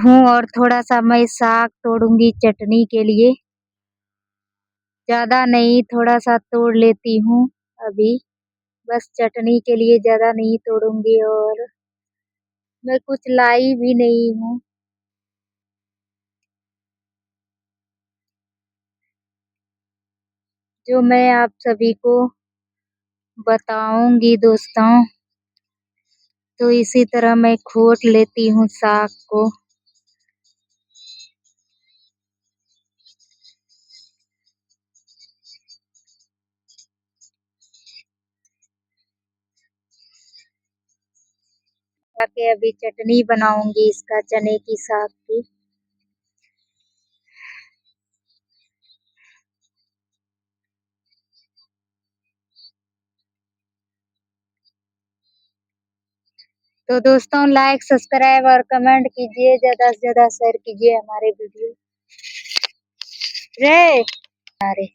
हूँ और थोड़ा-सा मैं साग तोड़ूँगी चटनी के लिए। ज़्यादा नहीं, थोड़ा-सा तोड़ लेती हूँ अभी, बस चटनी के लिए ज़्यादा नहीं तोड़ूँगी और मैं कुछ लाई भी नहीं हूँ। जो मैं आप सभी को बताऊँगी दोस्तों, तो इसी तरह मैं खोट लेती हूँ साग को। ताकि अभी चटनी बनाऊँगी इसका चने की साग की। तो दोस्तों लाइक, सब्सक्राइब और कमेंट कीजिए, ज़्यादा से ज़्यादा शेयर कीजिए हमारे वीडियो। रे! अरे!